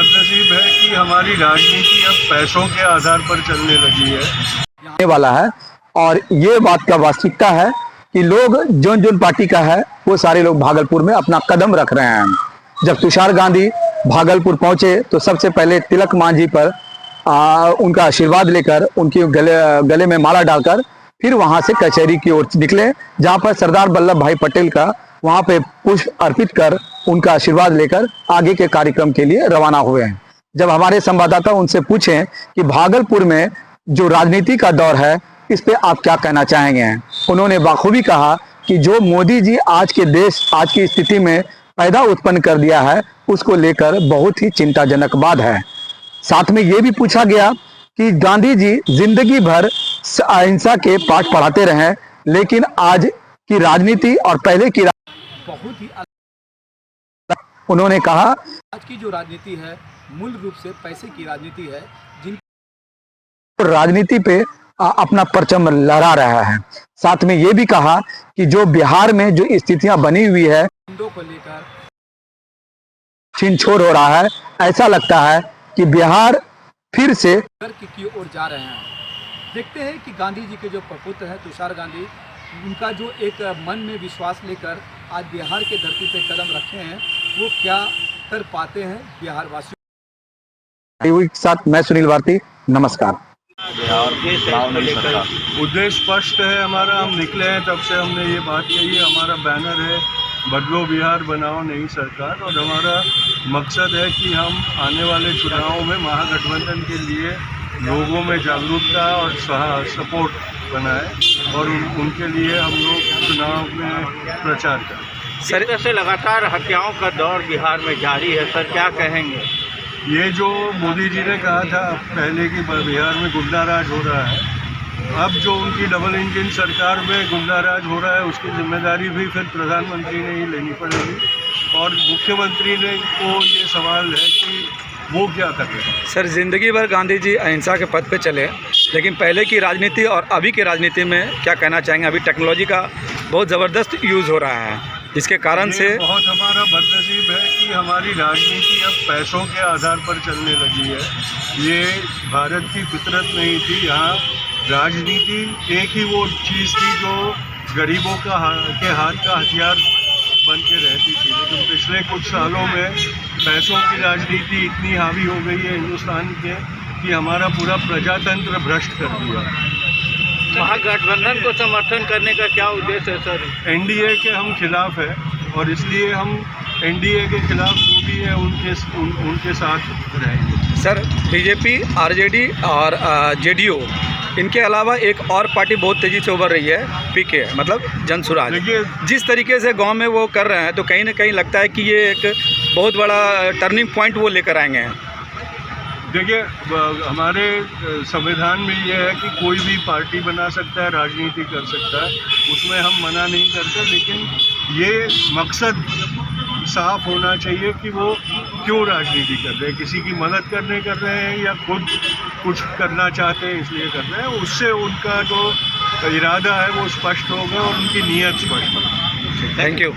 बदनसीब है कि हमारी राजनीति अब पैसों के आधार पर चलने लगी है वाला है। और ये बात का वास्तविकता है कि लोग जोन जोन पार्टी का है वो सारे लोग भागलपुर में अपना कदम रख रहे हैं। जब तुषार गांधी भागलपुर पहुंचे तो सबसे पहले तिलक मांझी पर उनका आशीर्वाद लेकर उनके गले में माला डालकर फिर वहां से कचहरी की ओर निकले, जहां पर सरदार वल्लभ भाई पटेल का वहां पे पुष्प अर्पित कर उनका आशीर्वाद लेकर आगे के कार्यक्रम के लिए रवाना हुए हैं। जब हमारे संवाददाता उनसे पूछें कि भागलपुर में जो राजनीति का दौर है इस पे आप क्या कहना चाहेंगे, उन्होंने बाखूबी कहा कि जो मोदी जी आज के देश आज की स्थिति में पैदा उत्पन्न कर दिया है उसको लेकर बहुत ही चिंताजनक बात है। साथ में ये भी पूछा गया कि गांधी जी जिंदगी भर अहिंसा के पाठ पढ़ाते रहे, लेकिन आज की राजनीति और पहले की बहुत ही उन्होंने कहा आज की जो राजनीति है मूल रूप से पैसे की राजनीति है, जिन राजनीति पे अपना परचम लहरा रहा है। साथ में ये भी कहा कि जो बिहार में जो स्थितियां बनी हुई है हिंदुओं को लेकर छीन छोड़ हो रहा है, ऐसा लगता है कि बिहार फिर से कर्क की ओर जा रहे हैं। देखते हैं कि गांधी जी के जो प्रपुत्र हैं तुषार गांधी, उनका जो एक मन में विश्वास लेकर आज बिहार के धरती पे कदम रखे हैं वो क्या कर पाते हैं बिहार वासियों के साथ। मैं सुनील भारती, नमस्कार। उद्देश्य स्पष्ट है हमारा, हम निकले हैं तब से हमने ये बात कही है। हमारा बैनर है बदलो बिहार बनाओ नई सरकार, और हमारा मकसद है कि हम आने वाले चुनावों में महागठबंधन के लिए लोगों में जागरूकता और सपोर्ट बनाए और उनके लिए हम लोग चुनाव में प्रचार करें। सर से लगातार हत्याओं का दौर बिहार में जारी है, सर क्या कहेंगे? ये जो मोदी जी ने कहा था पहले कि बिहार में गुंडाराज हो रहा है, अब जो उनकी डबल इंजन सरकार में गुंडाराज हो रहा है उसकी जिम्मेदारी भी फिर प्रधानमंत्री ने ही लेनी पड़ेगी, और मुख्यमंत्री ने को ये सवाल है कि वो क्या कर रहे हैं। सर जिंदगी भर गांधी जी अहिंसा के पथ पे चले, लेकिन पहले की राजनीति और अभी की राजनीति में क्या कहना चाहेंगे? अभी टेक्नोलॉजी का बहुत ज़बरदस्त यूज़ हो रहा है, जिसके कारण से बहुत हमारा बदनसीब है कि हमारी राजनीति अब पैसों के आधार पर चलने लगी है। ये भारत की फितरत नहीं थी। यहाँ राजनीति एक ही वो चीज़ थी जो गरीबों के हाथ का हथियार बन के रहती थी, लेकिन पिछले कुछ सालों में पैसों की राजनीति इतनी हावी हो गई है हिंदुस्तान के कि हमारा पूरा प्रजातंत्र भ्रष्ट कर दिया। महागठबंधन को समर्थन करने का क्या उद्देश्य है सर? एनडीए के हम खिलाफ है और इसलिए हम एनडीए के खिलाफ जो भी है उनके साथ रहेंगे। सर बीजेपी, आरजेडी और जेडीयू, इनके अलावा एक और पार्टी बहुत तेज़ी से उभर रही है, पीके मतलब जनसुराज। जिस तरीके से गांव में वो कर रहे हैं तो कहीं ना कहीं लगता है कि ये एक बहुत बड़ा टर्निंग पॉइंट वो लेकर आएंगे। देखिए, हमारे संविधान में ये है कि कोई भी पार्टी बना सकता है, राजनीति कर सकता है, उसमें हम मना नहीं करते, लेकिन ये मकसद साफ होना चाहिए कि वो क्यों राजनीति कर रहे हैं, किसी की मदद करने कर रहे हैं या खुद कुछ करना चाहते हैं इसलिए कर रहे हैं। उससे उनका जो इरादा है वो स्पष्ट होगा और उनकी नीयत स्पष्ट होगी। Thank you.